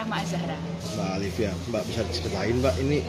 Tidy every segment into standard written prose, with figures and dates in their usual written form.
Rahma Azhara. Mbak Alivia, Mbak bisa diceritain Mbak ini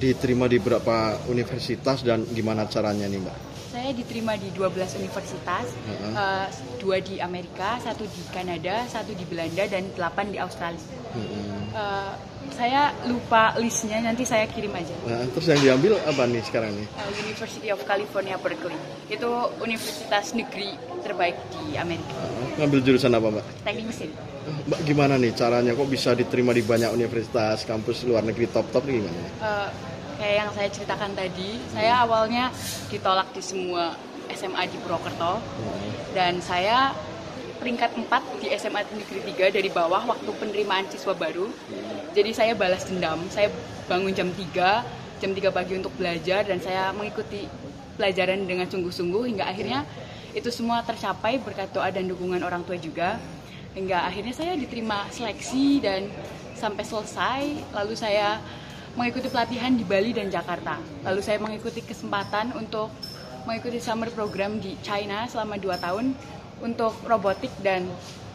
diterima di berapa universitas dan gimana caranya nih Mbak? Saya diterima di 12 universitas, 2 di Amerika, 1 di Kanada, 1 di Belanda, dan 8 di Australia. Saya lupa listnya, nanti saya kirim aja. Nah, terus yang diambil apa nih sekarang nih? University of California, Berkeley. Itu universitas negeri terbaik di Amerika. Ngambil jurusan apa Mbak? Teknik mesin. Mbak gimana nih caranya kok bisa diterima di banyak universitas, kampus luar negeri top-top nih gimana? Kayak yang saya ceritakan tadi, saya awalnya ditolak di semua SMA di Purwokerto, dan saya peringkat 4 di SMA Negeri 3 dari bawah waktu penerimaan siswa baru. Jadi saya balas dendam, saya bangun jam 3 pagi untuk belajar, dan saya mengikuti pelajaran dengan sungguh-sungguh hingga akhirnya itu semua tercapai berkat doa dan dukungan orang tua juga. Hingga akhirnya saya diterima seleksi dan sampai selesai, lalu saya mengikuti pelatihan di Bali dan Jakarta. Lalu saya mengikuti kesempatan untuk mengikuti summer program di China selama 2 tahun untuk robotik dan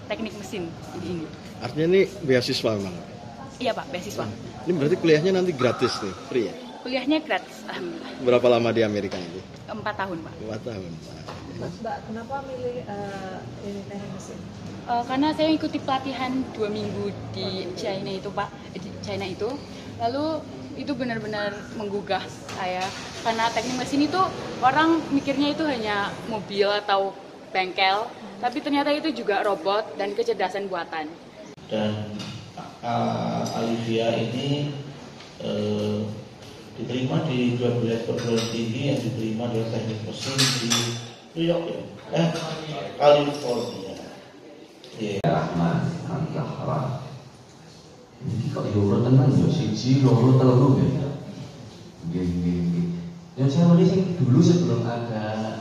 teknik mesin ini. Artinya ini beasiswa memang? Iya Pak, beasiswa. Ini berarti kuliahnya nanti gratis nih, free ya? Kuliahnya gratis, alhamdulillah. Berapa lama di Amerika nanti? 4 tahun Pak. 4 tahun. Mbak, kenapa milih ini teknik mesin? Karena saya ikuti pelatihan 2 minggu di China itu Pak, lalu itu benar-benar menggugah saya, karena teknik mesin itu orang mikirnya itu hanya mobil atau bengkel, tapi ternyata itu juga robot dan kecerdasan buatan. Dan Alivia ini diterima di 12 perguruan tinggi yang diterima di teknik mesin di New York ya, California. Rahman Al-Zahra. Ini kok loro tenan ya, siji loro telu ya. Nggih. Yang saya mau sing dulu sebelum ada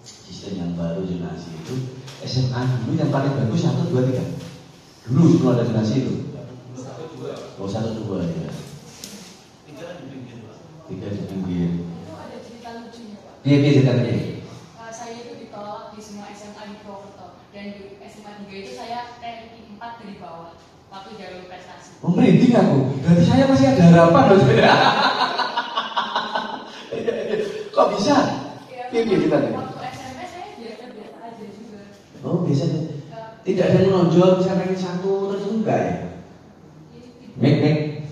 sistem yang baru zonasi itu, SMA dulu yang paling bagus 1, 2, 3. Dulu sebelum ada zonasi itu. 1, 2. Oh 1, 2 ya. 3 di pinggir. 3 di pinggir. Itu ada cerita lucunya Pak. Iya ceritanya. Saya itu ditolak di semua SMA di Purwokerto, dan di SMA 3 itu saya ranking 4 dari bawah waktu jalur prestasi. Merinding aku, berarti saya masih ada harapan loh. Kok bisa? Iya ceritanya. Waktu SMP saya biasa-biasa aja juga. Oh biasa. Tidak ada yang menonjol bisa ranking 1 terus enggak ya? Mek.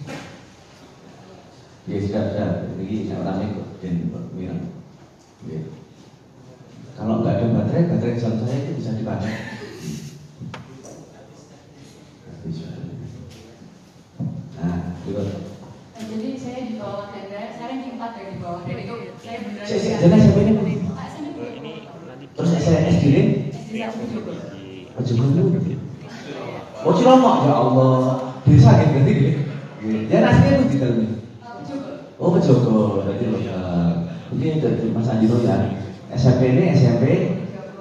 Ya sudah. Begini saya orangnya kok dan mirang. Kalau nggak ada baterai jam saya itu bisa dipakai. Nah, jadi saya ditolak dan saya ranking 4 dari bawah, dan itu saya beneran. Jadi siapa ini? Terus SD ini? Juga dulu. Oh Ciloma, ya Allah. Desa gitu berarti gitu. Ya aslinya itu gitu nih. Oh Pejogo, berarti lokal. Mungkin dari Mas Anjino ya. SMP ini SMP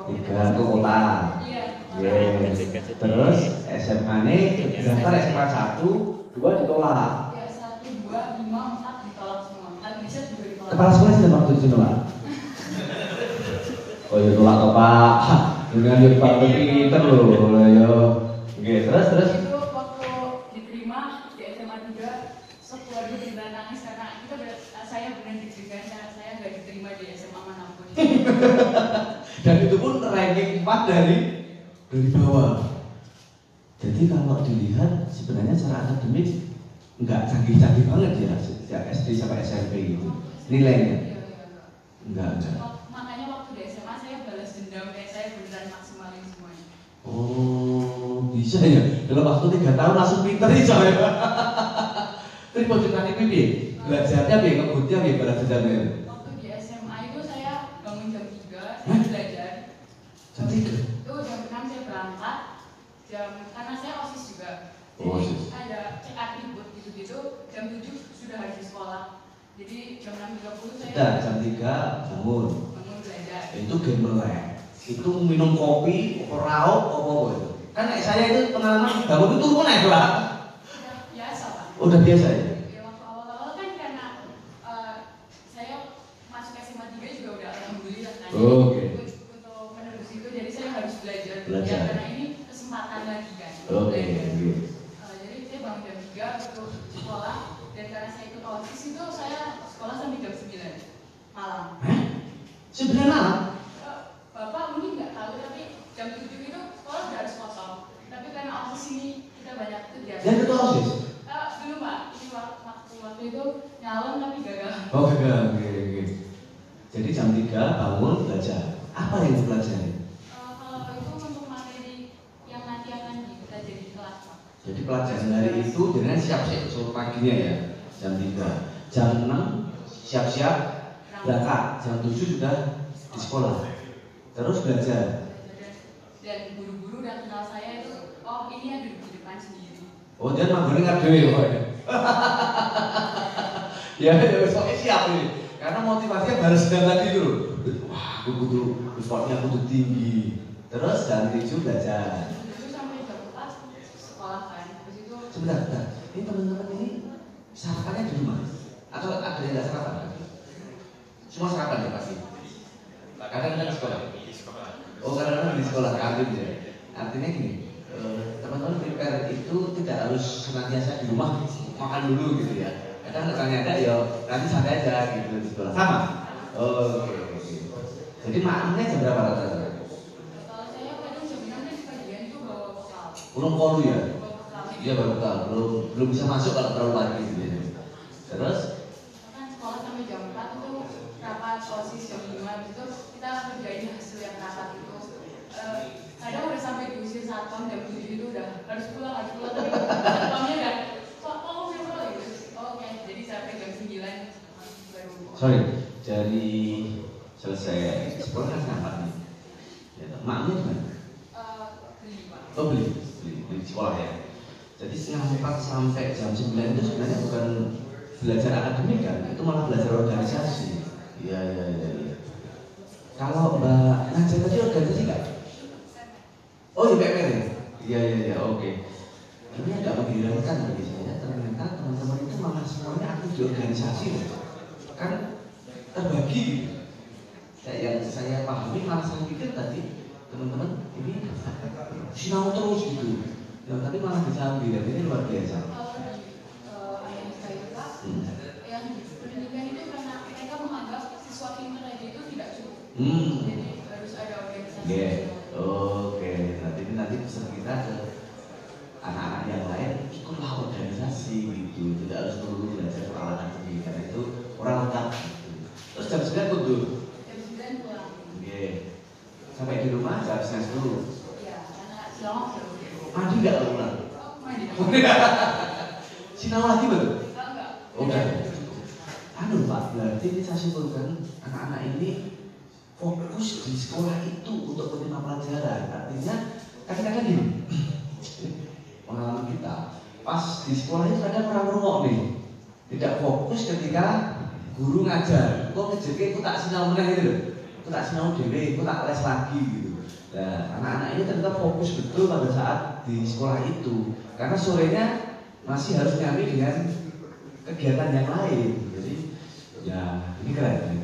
3 ke kota. Yes. Terus SMA ini daftar SMA 1, 2 ditolak. Ya 1, 2, 5, 4 ditolak semua. Indonesia juga ditolak. Kepala sekolah sih waktu itu Pak. Oh ya tolak toh Pak. Dengan dia Pak pinter loh ya. Oke, terus. Itu waktu diterima di SMA 3, sekeluarga benar nangis karena saya benar dicurigai saya nggak diterima di SMA manapun. Dan itu pun ranking 4 dari bawah. Jadi kalau dilihat sebenarnya secara akademik nggak canggih-canggih banget ya sejak SD sampai SMP gitu nilainya. Enggak. Makanya waktu di SMA saya balas dendam, kayak saya beneran maksimalin semuanya. Oh bisa ya. Dalam waktu 3 tahun langsung pinter nih saya. Terus mau ceritanya pipi? Belajarnya piye? Ngebutnya piye belajarnya? Waktu di SMA itu saya bangun jam 3, saya belajar. Jam 3? Itu jam 6 saya berangkat, karena saya OSIS juga. Oh, Jadi OSIS. ada cek atribut gitu-gitu, jam 7 sudah harus di sekolah. Jadi jam 6.30 saya Jam 3 bangun. belajar. Itu game melek. Itu minum kopi, raup, apa itu? Kan saya itu pengalaman bangun itu turun naik lah. Udah biasa Pak. Udah biasa ya. Ya, waktu awal-awal kan karena saya masuk SMA 3 juga udah alhamdulillah kan. Oke. Untuk menerus itu, jadi saya harus belajar. Belajar. Ya, karena ini kesempatan lagi malam. Bapak mungkin nggak tahu, tapi jam 7 itu sekolah udah harus kosong. Tapi karena OSIS ini kita banyak kegiatan. Yang itu OSIS? Belum Pak, ini waktu itu nyalon tapi gagal. Oh gagal, oke. Jadi jam 3 bangun belajar. Apa yang dipelajari? Kalau itu untuk materi yang nanti akan kita jadi kelas Pak. Jadi pelajaran hari itu dengan siap-siap suruh paginya ya, jam 3. Jam 6 siap-siap berangkat, jam 7 sudah di sekolah. Terus belajar. Dan guru-guru udah kenal saya itu, oh ini yang duduk di depan sendiri. Oh dia manggilnya nggak dewe kok ya. Ya soalnya siap nih. Karena motivasinya baru sedang tadi dulu. Wah, aku butuh effortnya butuh tinggi. Terus jam 7 belajar. Dulu sampai jam 4 sekolah kan. Habis itu Sebentar. Ini teman-teman ini sarapannya di rumah? Atau ada yang nggak sarapan? Semua sarapan ya pasti. Kadang-kadang di sekolah. Oh, kadang-kadang di sekolah kantin ya. Artinya gini, teman-teman prepare itu tidak harus senantiasa di rumah makan dulu gitu ya. Kadang ternyata ya nanti santai aja gitu di sekolah. Sama. Oke. Jadi makannya jam berapa rata-rata? kalau saya kadang jam 6 di kajian itu bawa bekal. Belum kolu ya? Bawa bekal. Iya baru bekal. Belum bisa masuk kalau terlalu pagi gitu ya. Terus Kan sekolah sampai jam 4 itu rapat OSIS jam 5, habis itu kita kerjain hasil yang rapat itu. Kadang udah sampai diusir satpam jam 7 itu udah harus pulang tapi satpamnya udah kok kamu belum pulang gitu. Oke, jadi sampai jam 9 baru. sorry, dari selesai sekolah kan ngapain nih? Ya, maknya gimana? Beli Pak. Oh beli di sekolah ya. Jadi setengah 4 sampai jam 9 itu sebenarnya bukan belajar akademik kan, itu malah belajar organisasi. Iya. Kalau Mbak ngajar tadi organisasi nggak? Oh iya PPR ya? Iya, oke. Ini agak mengherankan bagi saya, ternyata teman-teman itu malah semuanya aktif di organisasi loh. Kan terbagi gitu. Yang saya pahami malah saya pikir tadi teman-teman ini sinau terus gitu. Ya, tapi malah bisa ambil, ini luar biasa. Kalau di ayah saya Pak, yang pendidikan itu karena mereka menganggap siswa pintar aja itu tidak cukup. Jadi harus ada organisasi. Yeah. Oke. Nanti pesan kita ke anak-anak yang lain, ikutlah organisasi gitu. Tidak harus dulu belajar soal akademik karena itu orang lengkap. Gitu. Terus jam 9 tidur. Jam 9 pulang. Oke. Sampai di rumah jam 9 dulu. Iya, karena silang sudah. Mandi nggak kalau pulang? Oh, mandi. Sinau lagi betul? Enggak. Oh enggak. Anu Pak, berarti ini saya simpulkan anak-anak ini fokus di sekolah itu untuk menerima pelajaran. Artinya kadang-kadang gini, pengalaman kita pas di sekolah itu kadang orang merungok nih, tidak fokus ketika guru ngajar. Kok ngejeki aku tak sinau meneh gitu, aku tak sinau dewe, aku tak les lagi gitu. Nah, anak-anak ini ternyata fokus betul pada saat di sekolah itu, karena sorenya masih harus nyambi dengan kegiatan yang lain. Jadi ya ini keren.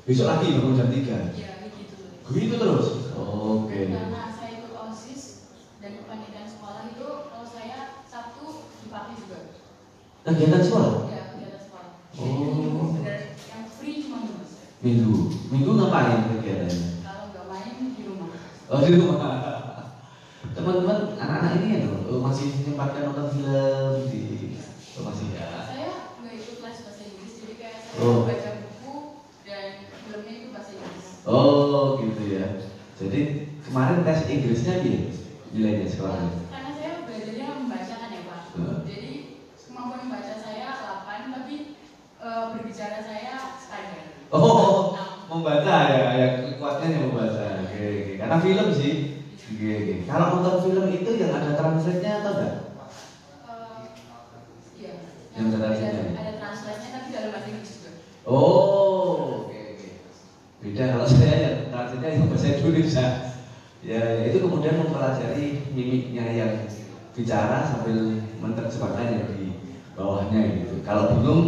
Besok lagi bangun jam 3. Iya, gitu. Begitu terus. Oke. Karena saya ikut OSIS dan kepanitiaan sekolah itu, kalau saya Sabtu dipakai juga. Kegiatan sekolah? Ya, kegiatan sekolah. Oh. Jadi benar yang free cuma Minggu. Minggu ngapain kegiatannya? kalau nggak main di rumah. Oh di rumah. Teman-teman, anak-anak ini ya masih menyempatkan nonton film di masih ya. Saya nggak ikut les bahasa Inggris, jadi kayak saya Oh. baca buku dan filmnya itu bahasa Inggris. Oh gitu ya. Jadi kemarin tes Inggrisnya gini nilainya sekolahnya. Karena saya belajarnya membacakan ya Pak. Jadi kemampuan membaca saya 8, tapi berbicara saya standar. Oh, membaca ya, yang kuatnya yang membaca. Oke. Karena film sih. Oke. Kalau nonton film itu yang ada translate-nya atau enggak? Iya. Yang ada translate-nya. Ada translate-nya tapi dalam bahasa Inggris juga. Oh, oke. Beda kalau saya ya translate-nya yang bahasa Indonesia. Ya, itu kemudian mempelajari mimiknya yang bicara sambil menerjemahkannya di bawahnya gitu. Kalau belum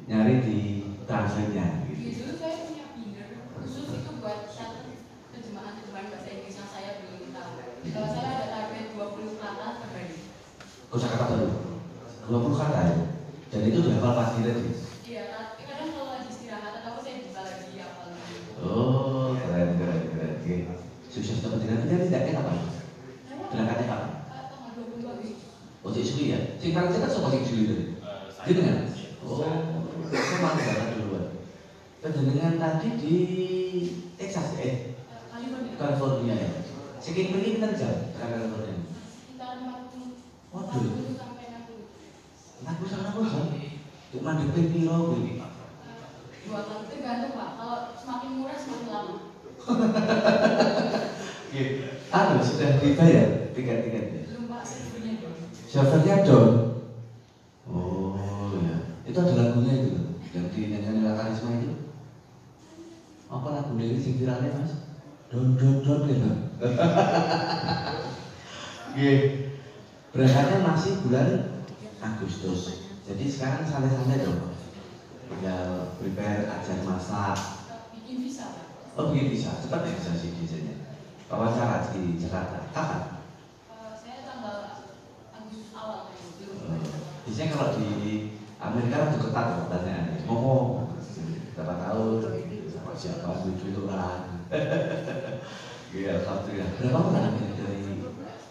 nyari di translate-nya gitu. Dulu saya punya binder khusus itu buat terjemahan bahasa Inggris yang saya belum tahu. Kalau saya ada target 20 kata per hari. Kosakata baru 20 kata ya. Dan itu dihafal pagi tadi. Iya, kadang kalau lagi istirahat atau saya buka lagi apa lagi. Oh, Oke. Sukses dapat dengan tidak apa? Berangkatnya kapan? Oh, cik Juli ya? Sing paling cepat sama cik Juli tadi? Gitu kan? Oh, sama banget duluan. Penjenengan tadi di Texas California ya? Sekian ini kita jam California. Waduh, aku sana jam. Cuma di piro ini. 2 tahun tergantung Pak. Kalau semakin murah semakin lama. Sudah dibayar tiket-tiketnya? Belum Pak, servernya dong. Servernya Don. Oh ya, itu ada lagunya itu yang dinyanyikan oleh Karisma itu. Apa lagunya ini sing viralnya Mas? Don gitu. Berangkatnya masih bulan Agustus. Jadi sekarang santai-santai dong. Tinggal prepare, ajar masak. Bikin visa Pak. Oh bikin visa, cepat ya bisa sih biasanya. Wawancara di Jakarta, kapan? Saya tanggal Agustus awal itu. Biasanya kalau di Amerika kan ketat ya pertanyaannya. Ngomong berapa tahun, sama siapa, itu kan. Iya, alhamdulillah. Berapa orang dari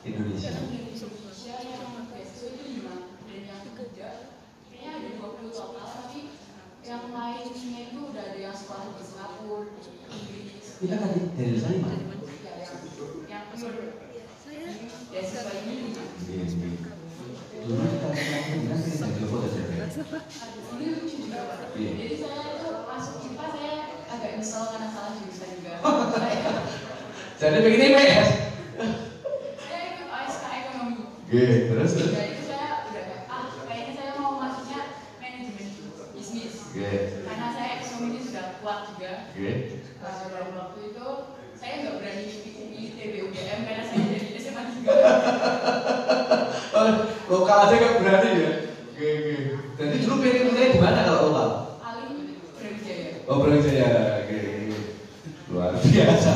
Indonesia? Indonesia yang beasiswa itu 5 dan yang ketiga kayaknya ada 20 total, tapi yang lainnya itu udah ada yang sekolah di Singapura, di Inggris. Kita tadi dari sana mana? Yang beasiswa ini 5. Iya. Dulu kita bilang jadi apa saja? Ini lucu juga Pak. Jadi saya itu masuk IPA saya agak nyesel karena salah jurusan juga. Jadi begini IPS. Saya ikut ASK ekonomi. Terus? Jadi itu saya udah kayaknya saya mau masuknya manajemen bisnis. Karena saya ekonomi ini sudah kuat juga. Dan waktu itu saya nggak berani UI, ITB, UGM karena saya dari SMA juga. Lokal aja nggak berani ya? Jadi dulu pengen kuliah di mana kalau lokal? Alim Brawijaya. Oh Brawijaya. Luar biasa.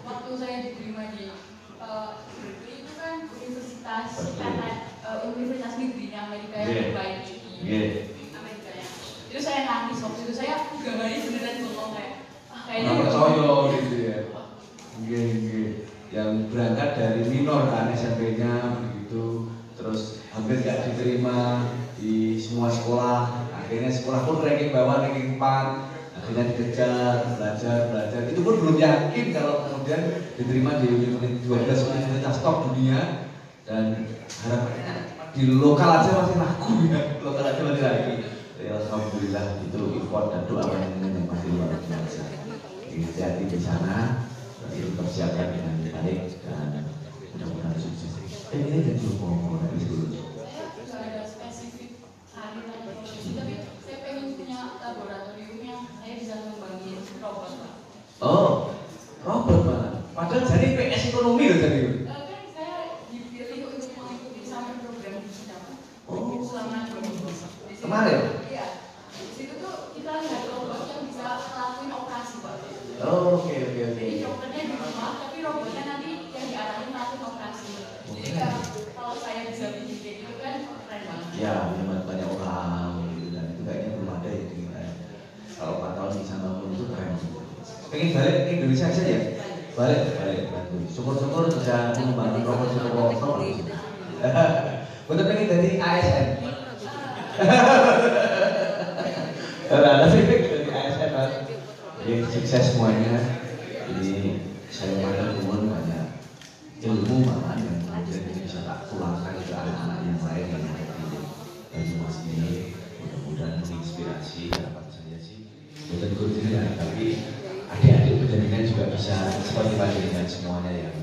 Waktu saya diterima di Berkeley itu kan universitas karena universitas negeri Amerika yang terbaik di Amerika ya. Itu saya nangis waktu itu, saya gambarnya beneran bengong kayaknya percaya gitu ya. Yang berangkat dari minor kan SMP-nya begitu, terus hampir nggak diterima di semua sekolah. Akhirnya sekolah pun ranking bawah, ranking 4. Akhirnya dikejar, belajar. Itu pun belum yakin kalau kemudian diterima di Universitas 12 universitas top dunia. Dan harapannya di lokal aja masih laku ya, lokal aja masih laku. Ya, alhamdulillah itu effort dan doa yang masih luar biasa. Hati-hati di sana, persiapkan dengan baik dan mudah-mudahan sukses. Ini jadi ngomong dari dulu. Saya nggak ada spesifik hari atau profesi, tapi saya pengen punya laboratorium yang saya bisa ngembangin robot Pak. Oh, robot malah. Padahal jadi PS ekonomi loh tadi. Kan saya dipilih untuk mengikuti summer program di Cina Pak. Selama 2 minggu. Kemarin? Iya. Di situ tuh kita lihat robot yang bisa ngelakuin operasi Pak. Oh, oke. Jadi dokternya di rumah, tapi robotnya nanti yang diarahin ngelakuin operasi. Jadi kalau saya bisa bikin kayak gitu kan keren banget. Ya, memang banyak orang gitu, dan itu kayaknya belum ada ya di kalau 4 tahun bisa bangun itu keren. Pengen balik ke Indonesia aja ya? Balik bantu. Syukur-syukur bisa mengembangkan robot. Untuk pengen dari ASN. Ada sih dari ASN Pak. Jadi sukses semuanya. Jadi saya mohon banyak ilmu malah yang kemudian ini bisa tak tularkan ke anak-anak yang lain yang ada di Banyumas ini. Mudah-mudahan menginspirasi apa saja sih. Bukan guru jenengan, tapi adik-adik pendidikan juga bisa seperti panjenengan semuanya yang